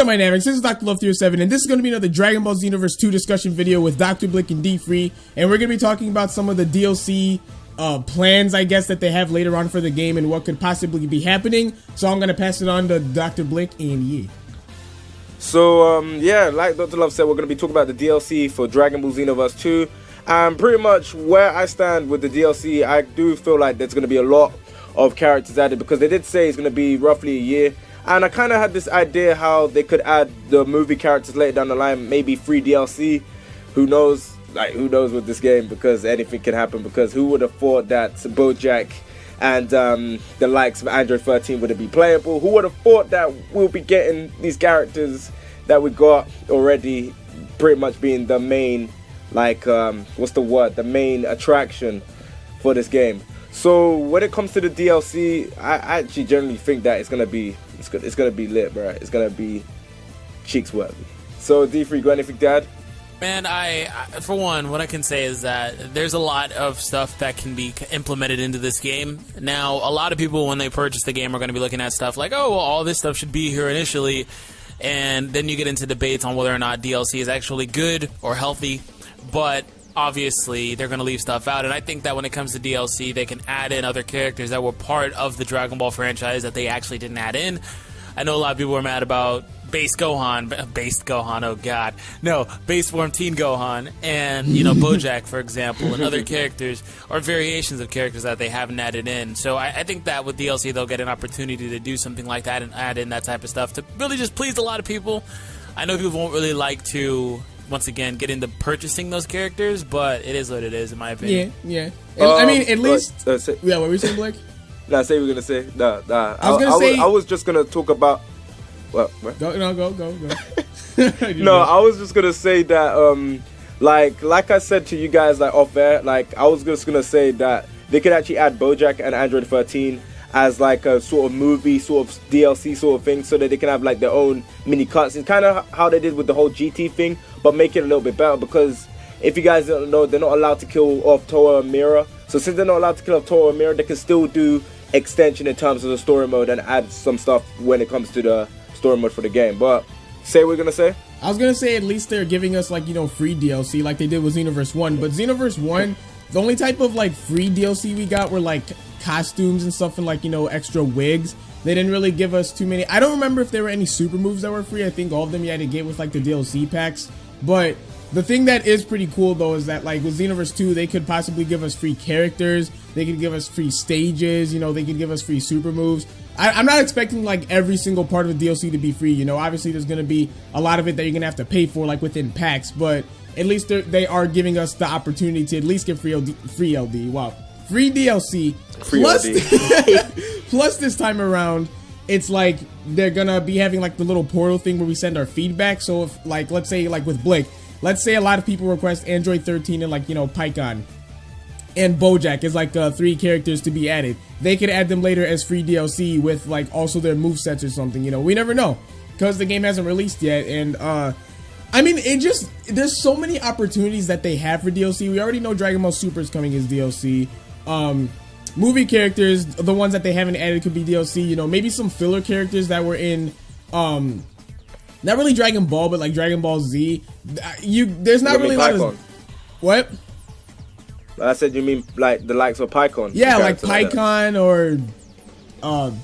up, my Namics? This is Dr. Love307, and this is going to be another Dragon Ball XenoVerse 2 discussion video with Dr. Blick and D-Free, and we're going to be talking about some of the DLC plans, I guess, that they have later on for the game and what could possibly be happening. So I'm going to pass it on to Dr. Blick and Yi. So, yeah, like Dr. Love said, we're going to be talking about the DLC for Dragon Ball XenoVerse 2. And pretty much where I stand with the DLC, I do feel like there's going to be a lot of characters added because they did say it's going to be roughly a year. And I kind of had this idea how they could add the movie characters later down the line, maybe free DLC. Who knows? Like, who knows with this game, because anything can happen. Because who would have thought that BoJack and the likes of Android 13 would be playable? Who would have thought that we'll be getting these characters that we got already pretty much being the main, like, what's the word? The main attraction for this game. So when it comes to the DLC, I actually generally think that it's gonna be lit, bro. It's gonna be cheeks worthy. So D3, got anything to add? Man, I for one, what I can say is that there's a lot of stuff that can be implemented into this game. Now, a lot of people, when they purchase the game, are going to be looking at stuff like, oh, well, all this stuff should be here initially, and then you get into debates on whether or not DLC is actually good or healthy, but obviously they're going to leave stuff out, and I think that when it comes to DLC, they can add in other characters that were part of the Dragon Ball franchise that they actually didn't add in. I know a lot of people are mad about Base Gohan, oh god, no, Base Form Teen Gohan, and, you know, BoJack, for example, and other characters, or variations of characters that they haven't added in. So I think that with DLC, they'll get an opportunity to do something like that and add in that type of stuff to really just please a lot of people. I know people won't really like to, once again, get into purchasing those characters, but it is what it is, in my opinion. Yeah. I mean, at least... yeah, what were you saying, Blake? Nah, say we're gonna say. Nah. I was just gonna talk about. What? Go. No, I was just gonna say that. Like I said to you guys, like off air, like I was just gonna say that they could actually add BoJack and Android 13 as like a sort of movie, sort of DLC sort of thing, so that they can have like their own mini cutscenes, kind of how they did with the whole GT thing, but make it a little bit better. Because if you guys don't know, they're not allowed to kill off Toa and Mira. So since they're not allowed to kill off Toa and Mira, they can still do extension in terms of the story mode and add some stuff when it comes to the story mode for the game. But say what we're gonna say. I was gonna say at least they're giving us, like, you know, free DLC like they did with XenoVerse 1. But XenoVerse 1, the only type of like free DLC we got were like costumes and stuff and, like, you know, extra wigs. They didn't really give us too many. I don't remember if there were any super moves that were free. I think all of them you had to get with like the DLC packs. But the thing that is pretty cool though is that, like, with XenoVerse 2, they could possibly give us free characters, they could give us free stages, you know, they could give us free super moves. I'm not expecting like every single part of the DLC to be free, you know. Obviously there's going to be a lot of it that you're going to have to pay for, like within packs, but at least they are giving us the opportunity to at least get free LD. Wow. Free DLC. Plus this time around, it's like they're going to be having like the little portal thing where we send our feedback. So if, like, let's say like with Blake, let's say a lot of people request Android 13 and, like, you know, Pycon and BoJack as like 3 characters to be added. They could add them later as free DLC with like also their movesets or something, you know. We never know because the game hasn't released yet. And I mean, there's so many opportunities that they have for DLC. We already know Dragon Ball Super is coming as DLC. Movie characters, the ones that they haven't added, could be DLC, you know. Maybe some filler characters that were in not really Dragon Ball, but like Dragon Ball Z. There's not really a lot of... What? I said you mean like the likes of Pycon. Yeah, like Pycon or...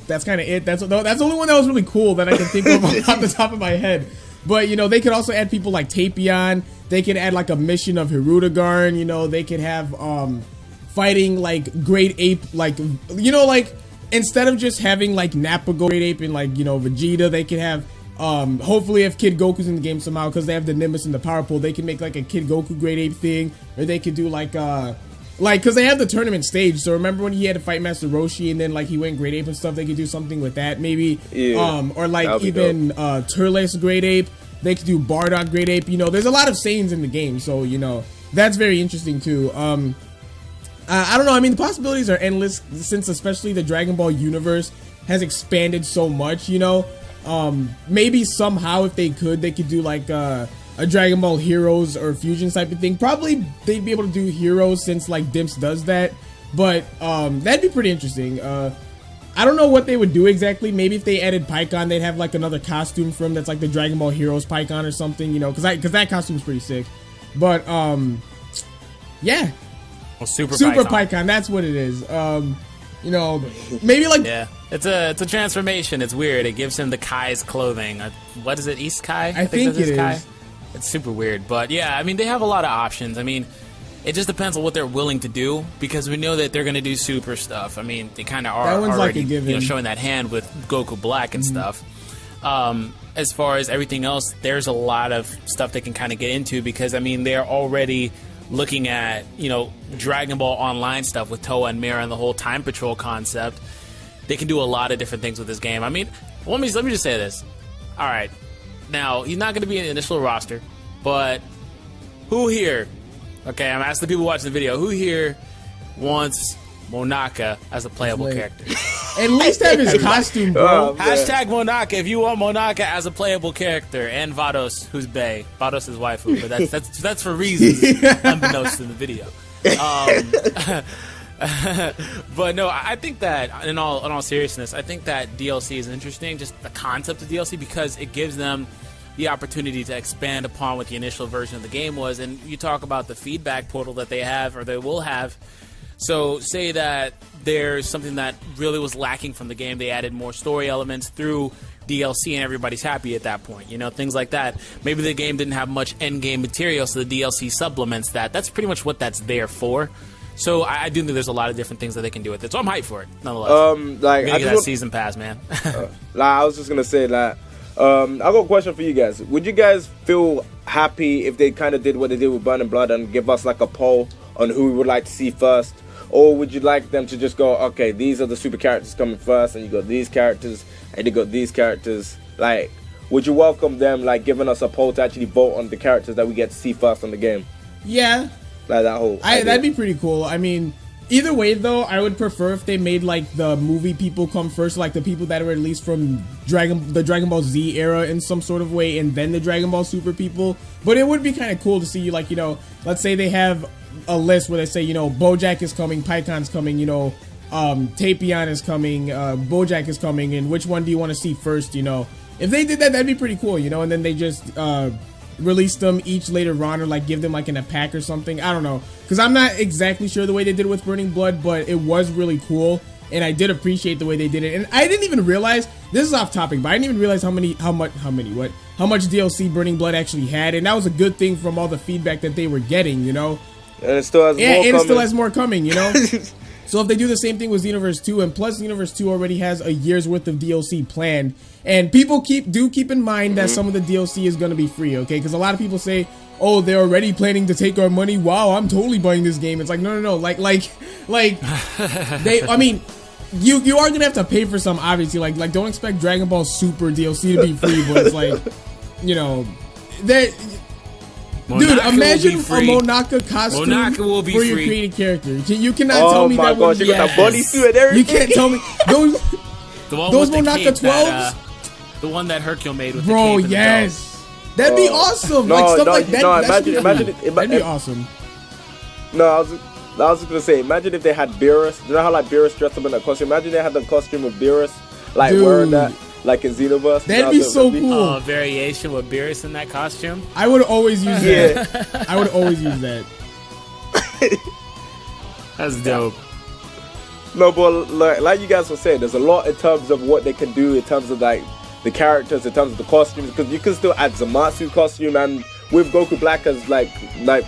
that's kind of it. That's the only one that was really cool that I can think of off the top of my head. But, you know, they could also add people like Tapion. They could add like a mission of Hirudegarn. You know, they could have fighting like Great Ape. Like, you know, like instead of just having like Nappa go Great Ape and like, you know, Vegeta, they could have... hopefully if Kid Goku's in the game somehow, because they have the Nimbus and the Power Pole, they can make like a Kid Goku Great Ape thing, or they could do like because they have the tournament stage. So remember when he had to fight Master Roshi and then like he went Great Ape and stuff, they could do something with that maybe. Yeah, or like even Turles Great Ape, they could do Bardock Great Ape. You know, there's a lot of Saiyans in the game, so, you know, that's very interesting too. I don't know, I mean, the possibilities are endless since especially the Dragon Ball universe has expanded so much, you know. Maybe somehow if they could do like a Dragon Ball Heroes or Fusion type of thing. Probably they'd be able to do Heroes since like Dimps does that, but that'd be pretty interesting. I don't know what they would do exactly. Maybe if they added Pikkon, they'd have like another costume for him that's like the Dragon Ball Heroes Pikkon or something, you know, because that costume's pretty sick. But yeah, Well, Super Pikkon, that's what it is. You know, maybe like yeah, it's a transformation. It's weird. It gives him the Kai's clothing. What is it, East Kai? I think that's it Kai. is. It's super weird, but yeah, I mean they have a lot of options. I mean, it just depends on what they're willing to do because we know that they're going to do super stuff. I mean, they kind of are That one's like already a given. showing that hand with Goku Black and stuff. As far as everything else, there's a lot of stuff they can kind of get into because I mean they're already looking at Dragon Ball Online stuff with Toa and Mira and the whole Time Patrol concept. They can do a lot of different things with this game. I mean, let me just say this. All right, now he's not going to be in the initial roster, but who here? Okay, I'm asking the people watching the video. Who here wants Monaka as a playable character? at least have his costume, bro. Hashtag Monaka if you want Monaka as a playable character, and Vados, who's Bae. Vados is waifu, but that's for reasons unbeknownst in the video. But no, I think that in all seriousness, I think that DLC is interesting, just the concept of DLC, because it gives them the opportunity to expand upon what the initial version of the game was. And you talk about the feedback portal that they have, or they will have. So say that there's something that really was lacking from the game. They added more story elements through DLC and everybody's happy at that point. Things like that. Maybe the game didn't have much end game material, so the DLC supplements that. That's pretty much what that's there for. So I do think there's a lot of different things that they can do with it. So I'm hyped for it, nonetheless. Like I get that season pass, man. I was just gonna say that. I got a question for you guys. Would you guys feel happy if they kind of did what they did with Burning Blood and give us like a poll on who we would like to see first? Or would you like them to just go, okay, these are the super characters coming first, and you got these characters, and you got these characters? Like, would you welcome them, like, giving us a poll to actually vote on the characters that we get to see first on the game? Yeah. Like that whole idea. That'd be pretty cool. I mean, either way, though, I would prefer if they made, like, the movie people come first, like the people that were released from the Dragon Ball Z era in some sort of way, and then the Dragon Ball Super people. But it would be kind of cool to see, like, let's say they have a list where they say, Bojack is coming, Pycon's coming, Tapion is coming, Bojack is coming, and which one do you want to see first, If they did that, that'd be pretty cool, and then they just release them each later on, or like give them like in a pack or something. I don't know, because I'm not exactly sure the way they did it with Burning Blood, but it was really cool, and I did appreciate the way they did it. And I didn't even realize, this is off topic, but I didn't even realize how much DLC Burning Blood actually had, and that was a good thing from all the feedback that they were getting, And it still has more coming. it still has more coming, So if they do the same thing with XenoVerse 2, and plus XenoVerse 2 already has a year's worth of DLC planned, and people keep in mind that some of the DLC is going to be free, okay? Because a lot of people say, oh, they're already planning to take our money. Wow, I'm totally buying this game. It's like, no. Like, I mean, you are going to have to pay for some, obviously. Like, don't expect Dragon Ball Super DLC to be free, but it's like, that... Dude, imagine a Monaka costume for your created character. You cannot tell me that. Oh my gosh, you got that bodysuit and everything. You can't tell me those Monaka 12s. The one that Hercule made with bro, the cape. Yes, that'd be awesome. Like stuff like that. That'd be awesome. No, I was just gonna say, imagine if they had Beerus. You know how like Beerus dressed up in that costume? Imagine they had the costume of Beerus, like wearing that. Like in XenoVerse. That'd be so cool. A variation with Beerus in that costume. I would always use that. I would always use that. That's dope. No, but like you guys were saying, there's a lot in terms of what they can do in terms of like the characters, in terms of the costumes, because you can still add Zamatsu's costume, and with Goku Black as like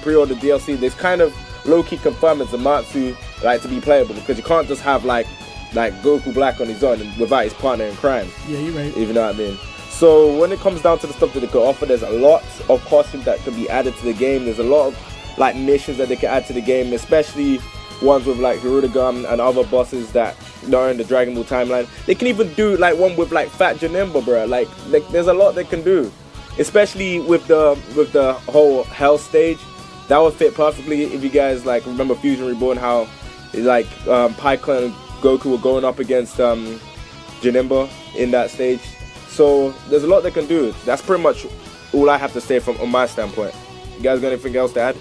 pre-order DLC, there's kind of low-key confirming Zamatsu like to be playable, because you can't just have like Goku Black on his own and without his partner in crime. Yeah, you're right. If you know what I mean. So when it comes down to the stuff that they could offer, there's a lot of costumes that can be added to the game. There's a lot of like missions that they can add to the game, especially ones with like Hirudegarn and other bosses that are in the Dragon Ball timeline. They can even do like one with like Fat Janemba, bro. Like there's a lot they can do, especially with the whole Hell stage. That would fit perfectly if you guys like remember Fusion Reborn, how like Pikkon and Goku were going up against Janemba in that stage. So there's a lot they can do. That's pretty much all I have to say on my standpoint. You guys got anything else to add?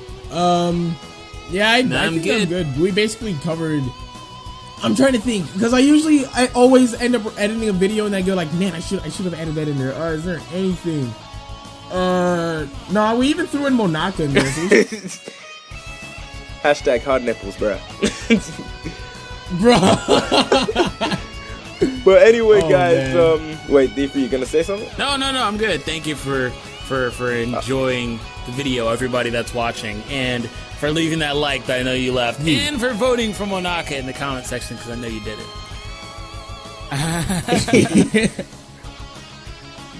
Yeah, I think I'm good. We basically covered I'm trying to think because I always end up editing a video and I go like, man, I should have added that in there. Is there anything? No, we even threw in Monaka in there. So Hashtag hard nipples, bruh. But anyway, guys, wait, D3, you gonna say something? No, I'm good. Thank you for enjoying the video, everybody that's watching, and for leaving that like that I know you left, and for voting for Monaka in the comment section because I know you did it.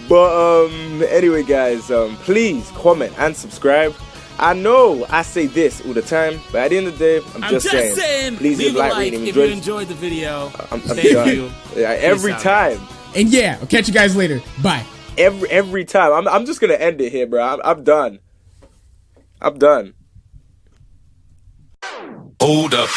But anyway, guys, please comment and subscribe. I know I say this all the time, but at the end of the day, I'm just saying. Please leave a like if you enjoyed the video. Thank you. Yeah, every time. And yeah, I'll catch you guys later. Bye. Every time. I'm just gonna end it here, bro. I'm done. I'm done. Hold up.